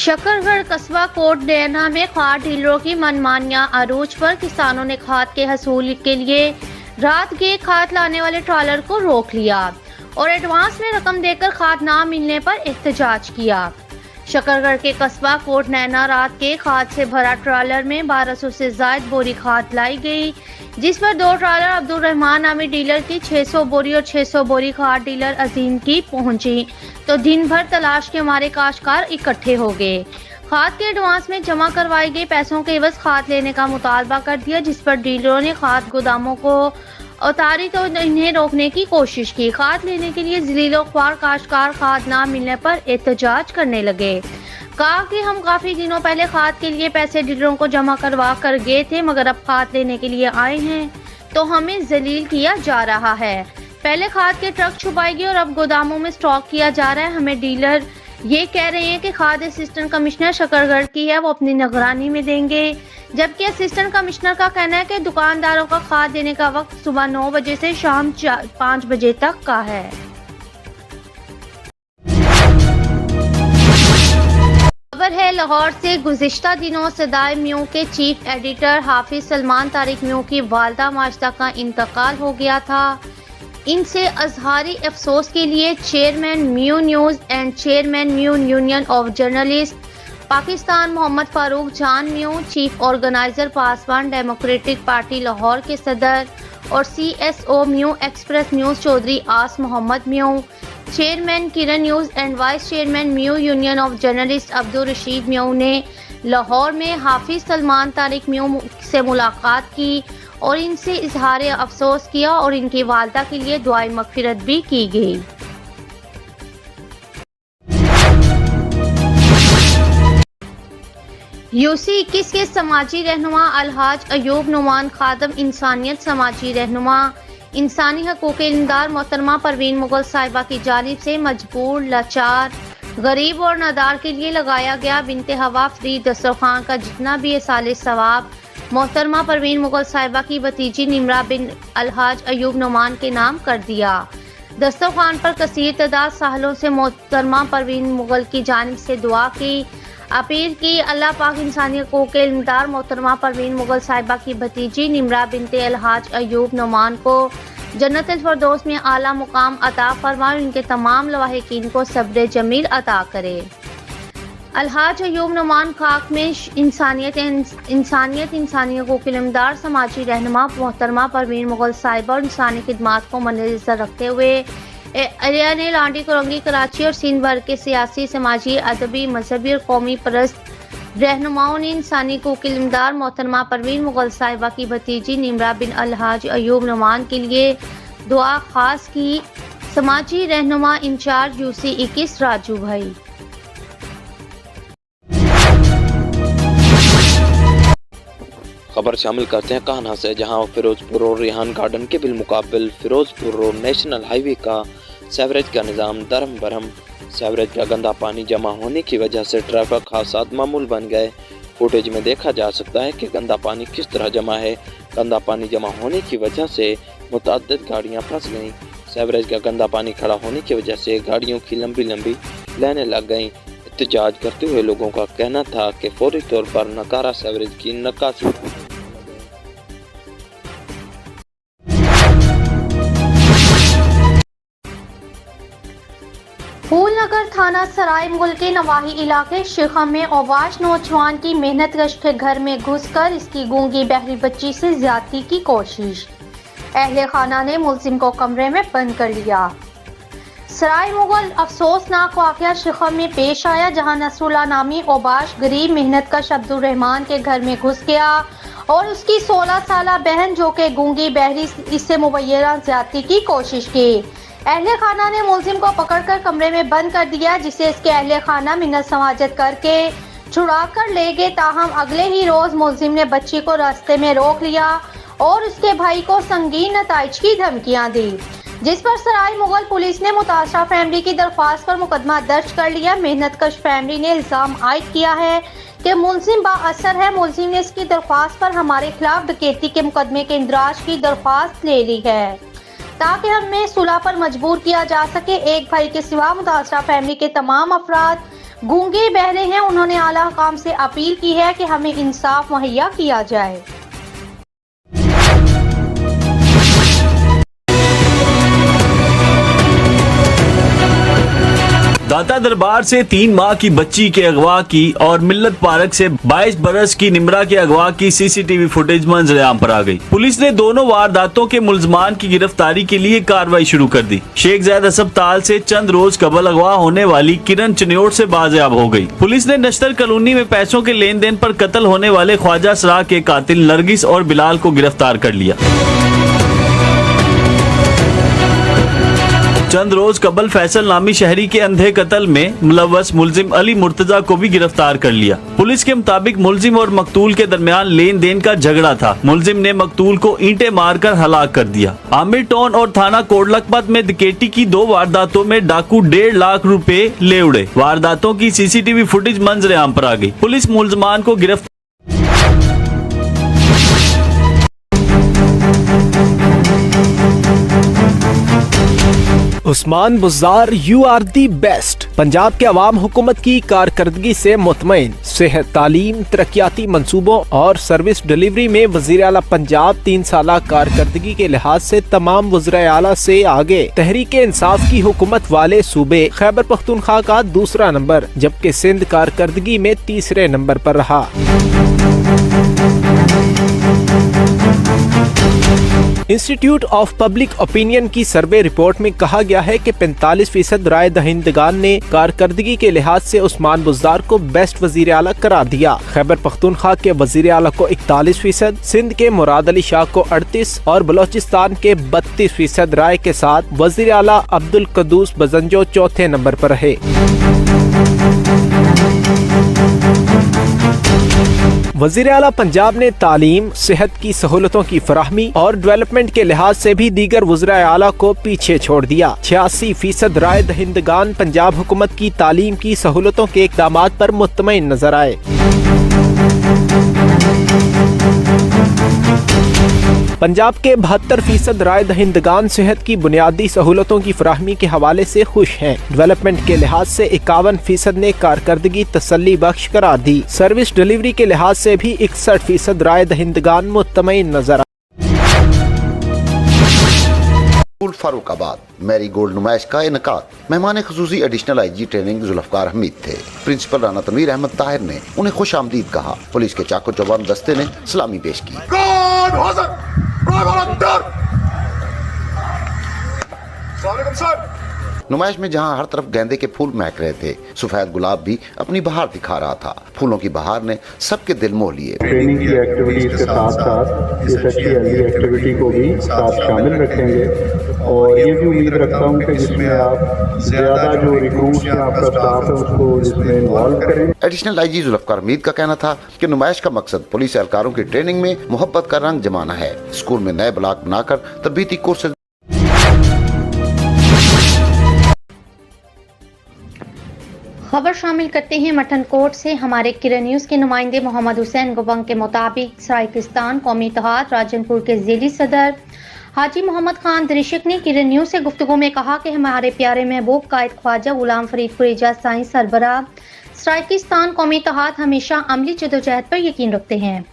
शकरगढ़ कस्बा कोट डैना में खाद डीलरों की मनमानियां अरूज पर। किसानों ने खाद के हसूल के लिए रात के खाद लाने वाले ट्रॉलर को रोक लिया और एडवांस में रकम देकर खाद ना मिलने पर एहतजाज किया। शकरगढ़ के कस्बा कोट नैना रात के खाद से भरा ट्रॉलर में 1200 से ज्यादा बोरी खाद लाई गई, जिस पर दो ट्रॉलर अब्दुल रहमान नामी डीलर की 600 बोरी और 600 बोरी खाद डीलर अजीम की पहुंची तो दिन भर तलाश के मारे काश्तकार इकट्ठे हो गए। खाद के एडवांस में जमा करवाई गई पैसों के एवज खाद लेने का मुतालबा कर दिया, जिस पर डीलरों ने खाद गोदामों को उतारी तो इन्हें रोकने की कोशिश की। खाद लेने के लिए ज़लीलो ख्वार काश्तकार खाद ना मिलने पर एहतजाज करने लगे। कहा कि हम काफी दिनों पहले खाद के लिए पैसे डीलरों को जमा करवा कर गए थे, मगर अब खाद लेने के लिए आए हैं तो हमें जलील किया जा रहा है। पहले खाद के ट्रक छुपाए गए और अब गोदामों में स्टॉक किया जा रहा है। हमें डीलर ये कह रहे हैं कि खाद असिस्टेंट कमिश्नर शकरगढ़ की है, वो अपनी निगरानी में देंगे, जबकि असिस्टेंट कमिश्नर का कहना है कि दुकानदारों का खाद देने का वक्त सुबह 9 बजे से शाम 5 बजे तक का है। खबर है लाहौर से। गुज़िश्ता दिनों सदाए म्यू के चीफ एडिटर हाफिज सलमान तारिक म्यू की वालदा माजिदा का इंतकाल हो गया था। इनसे अजहारी अफसोस के लिए चेयरमैन म्यू न्यूज़ एंड चेयरमैन म्यू union of journalist Pakistan Mohammad Farooq Jan म्यू, chief organizer Paswan democratic party Lahore के सदर और CSO म्यू एक्सप्रेस न्यूज़ चौधरी आस मोहम्मद म्यू, chairman Kiran news and vice chairman म्यू union of journalist Abdul Rashid म्यू ने लाहौर में हाफिज सलमान तारिक म्यू से मुलाकात की और इनसे इजहार अफसोस किया और इनकी वालदा के लिए दुआए मगफिरत भी की गई। UC 21 के समाजी रहनुमा अलहाज अयूब नुमान खादम इंसानियत समाजी रहनुमा इंसानी हकूक़ इमदाद मोहतरमा परवीन मुगल साहिबा की जानिब से मजबूर, लाचार, गरीब और नादार के लिए लगाया गया बिनते हवा फ्री दस्तरखान का जितना भी साले सवाब मोहतरमा परवीन मुगल साहिबा की भतीजी निमरा बिन अलहाज अयूब नुमान के नाम कर दिया। दस्तरखान पर कसीर तादाद सालों से मोहतरमा परवीन मुगल की जानिब से दुआ की अपील की। अल्लाह पाक इंसानी हकूक़ के इल्मदार मोहतरमा परवीन मुगल साहिबा की भतीजी निमरा बिनते अलहाज अयूब नुमान को जन्नतुल फिरदौस में आला मुकाम अता फरमाए, इनके तमाम लवाहिकीन को सब्र जमील अता करे। अलहाज अयूब नुमान खाक में इंसानियत इंसानी हकूक़ के इल्मदार समाजी रहनुमा मोहतरमा परवीन मुगल साहिबा और इंसानी खिदमात को मद्देनज़र रखते हुए एरिया ने लांडी करंगी कराची और सिंध भर के सियासी, समाजी, अदबी, मजहबी और कौमी परस्त रहनुमाओं ने इंसानी हकूक़ के इल्मदार मोहतरमा परवीन मुगल साहिबा की भतीजी निमरा बिन अलहाज अयूब नुमान के लिए दुआ खास की। समाजी रहनुमा इंचार्ज UC 21 राजू भाई। खबर शामिल करते हैं कान्हा से, जहां फिरोजपुर और रेहान गार्डन के बिलमुकाबिल फिरोजपुर रोड नेशनल हाईवे का सीवरेज का निज़ाम दरम बरम। सीवरेज का गंदा पानी जमा होने की वजह से ट्रैफिक हादसात मामूल बन गए। फुटेज में देखा जा सकता है कि गंदा पानी किस तरह जमा है। गंदा पानी जमा होने की वजह से मुतअद्दिद गाड़ियां फंस गईं। सीवरेज का गंदा पानी खड़ा होने की वजह से गाड़ियों की लंबी लंबी लाइनें लग गईं। एहतजाज करते हुए लोगों का कहना था कि फौरी तौर पर नकारा सीवरेज की नक्काशी। फूलनगर थाना सराय मुगल के नवाही इलाके शिखम में औबाश नौजवान की मेहनतकश के घर में घुसकर इसकी गूंगी बहरी बच्ची से ज्यादती की कोशिश। अहले खाना ने मुलजिम को कमरे में बंद कर लिया। सराय मुगल अफसोसनाक वाकया शिखम में पेश आया, जहां नसरुल्लाह नामी औबाश गरीब मेहनतकश अब्दुल रहमान के घर में घुस गया और उसकी 16 साला बहन जो कि गूंगी बहरी इससे मुबैना ज्यादती की कोशिश की। अहले खाना ने मुलजिम को पकड़कर कमरे में बंद कर दिया, जिसे इसके अहले खाना मिन्नत समाजत करके छुड़ा कर ले गए। ताहम अगले ही रोज मुलजिम ने बच्ची को रास्ते में रोक लिया और उसके भाई को संगीन नताइज की धमकियां दी, जिस पर सराय मुगल पुलिस ने मुतासरा फैमिली की दरख्वास्त पर मुकदमा दर्ज कर लिया। मेहनतकश फैमिली ने इल्जाम आयद किया है कि मुलजिम बाअसर है। मुलजिम ने इसकी दरख्वास्त पर हमारे खिलाफ डकैती के मुकदमे के इंदराज की दरख्वास्त ले ली है ताकि हमें सुलह पर मजबूर किया जा सके। एक भाई के सिवा मुतासरा फैमिली के तमाम अफराद गूंगे बहरे हैं। उन्होंने आला हुकाम से अपील की है कि हमें इंसाफ मुहैया किया जाए। दाता दरबार से 3 माह की बच्ची के अगवा की और मिल्लत पार्क से 22 बरस की निमरा के अगवा की सीसीटीवी फुटेज मंजर-ए-आम पर आ गई। पुलिस ने दोनों वारदातों के मुल्जमान की गिरफ्तारी के लिए कार्रवाई शुरू कर दी। शेख ज़ैद अस्पताल से चंद रोज कबल अगवा होने वाली किरण चन्योट से बाजियाब हो गई। पुलिस ने नश्तर कॉलोनी में पैसों के लेन देन पर कत्ल होने वाले ख्वाजा सरा के कातिल नरगिस और बिलाल को गिरफ्तार कर लिया। चंद रोज कबल फैसल नामी शहरी के अंधे कत्ल में मुलव्वस मुल्जिम अली मुर्तजा को भी गिरफ्तार कर लिया। पुलिस के मुताबिक मुल्जिम और मकतूल के दरमियान लेन देन का झगड़ा था। मुल्जिम ने मकतूल को ईंटें मारकर हलाक कर दिया। आमिर टाउन और थाना कोटलखपत में डकैती की 2 वारदातों में डाकू 1.5 लाख रुपए ले उड़े। वारदातों की सीसीटीवी फुटेज मंजर-ए-आम पर आ गई। पुलिस मुल्जमान को गिरफ्तार Usman Buzdar you are the best. Punjab के अवाम हुकूमत की कारकर्दगी से मुतमईन। सेहत, तालीम, तरक्याती मंसूबों और सर्विस डिलीवरी में वज़ीर आला पंजाब 3 साला कारकर्दगी के लिहाज से तमाम वज़ीर आला से आगे। तहरीक इंसाफ की हुकूमत वाले सूबे खैबर पख्तूनख्वा का 2रा नंबर, जबकि सिंध कारकर्दगी में 3रे नंबर पर रहा। इंस्टीट्यूट ऑफ पब्लिक ओपिनियन की सर्वे रिपोर्ट में कहा गया है कि 45% राय दहिंदगान ने कारकर्दगी के लिहाज से उस्मान बुज़दार को बेस्ट वजीर आला करार दिया। खैबर पख्तूनख्वा के वजीर आला को 41%, सिंध के मुराद अली शाह को 38 और बलोचिस्तान के 32% राय के साथ वजीर आला अब्दुल कद्दूस बजंजो 4थे नंबर पर रहे। वज़ीर आला पंजाब ने तालीम, सेहत की सहूलतों की फराहमी और डेवलपमेंट के लिहाज से भी दीगर वज़ीर आला को पीछे छोड़ दिया। 86% राय दहिंदगान पंजाब हुकूमत की तालीम की सहूलतों के इक़दामात पर मुतमईन नजर आए। पंजाब के 72% राय दहिंदगान सेहत की बुनियादी सहूलतों की फराहमी के हवाले से खुश हैं। डेवलपमेंट के लिहाज से 51% ने कारकर्दगी तसल्ली बख्श करार दी। सर्विस डिलीवरी के लिहाज से भी 61% राय दहिंदगान मुतमईन नजर। स्कूल फारूकाबाद मैरी गोल्ड नुमाइश का इनकाद। मेहमान खुसूसी additional IG training Zulfiqar Hameed थे। प्रिंसिपल राना तनवीर अहमद ताहिर ने उन्हें खुश आमदीद कहा। पुलिस के चाको चौबंद दस्ते ने सलामी पेश की। नुमाइश में जहां हर तरफ गेंदे के फूल महक रहे थे, सफेद गुलाब भी अपनी बहार दिखा रहा था। फूलों की बहार ने सबके दिल मोह लिए। ट्रेनिंग की एक्टिविटीज के साथ साथ इस अच्छी हेल्दी एक्टिविटी को भी साथ शामिल रखेंगे और ये भी उम्मीद रखता हूँ कि जिसमें आप ज्यादा जो रिक्रूट्स हैं आपका स्टाफ है उसको जिसमें इन्वॉल्व करें। एडिशनल IG जुल्फकार हमीद का कहना था कि नुमाइश का मकसद पुलिस एहलकारों की ट्रेनिंग में मोहब्बत का रंग जमाना है। स्कूल में नए ब्लॉक बनाकर तरबीती कोर्सेज। खबर शामिल करते हैं मठनकोट से। हमारे किरण न्यूज के नुमाइंदे मोहम्मद हुसैन गुबंग के मुताबिक सराइकिस्तान कौमी इत्तेहाद राजनपुर के ज़ेली सदर हाजी मोहम्मद खान दरिशक ने किरण न्यूज से गुफ्तगू में कहा कि हमारे प्यारे महबूब कायद ख्वाजा गुलाम फरीद कुरेजा साईं सरबराह सराइकिस्तान कौमी इत्तेहाद हमेशा अमली जदोजहद पर यकीन रखते हैं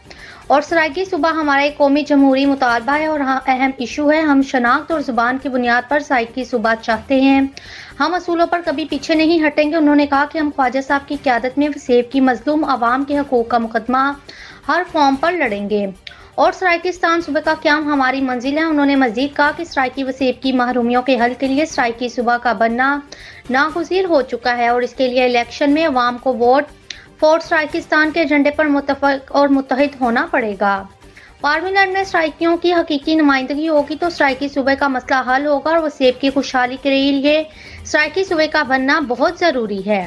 और सराइकी सूबा हमारा एक कौमी जमहूरी मुतालबा है और अहम इशू है। हम शनाख्त और ज़ुबान की बुनियाद पर सराइकी सूबा चाहते हैं। हम असूलों पर कभी पीछे नहीं हटेंगे। उन्होंने कहा कि हम ख्वाजा साहब की क़यादत में वसेब की मजलूम आवाम के हकूक़ का मुकदमा हर फॉर्म पर लड़ेंगे और सराइकिस्तान सूबे का क़याम हमारी मंजिल है। उन्होंने मजीद कहा कि सराइकी वसेब की महरूमियों के हल के लिए सराइकी सूबा का बनना नागुज़ीर हो चुका है और इसके लिए इलेक्शन में अवाम को वोट फॉर सराइकिस्तान के एजेंडे पर मुत्तफ़िक़ और मुत्तहिद होना पड़ेगा। पार्लियामेंट में सराइकियों की हकीकी नुमाइंदगी होगी तो सराइकी सूबे का मसला हल होगा और वसेब की खुशहाली के लिए सराइकी सूबे का बनना बहुत ज़रूरी है।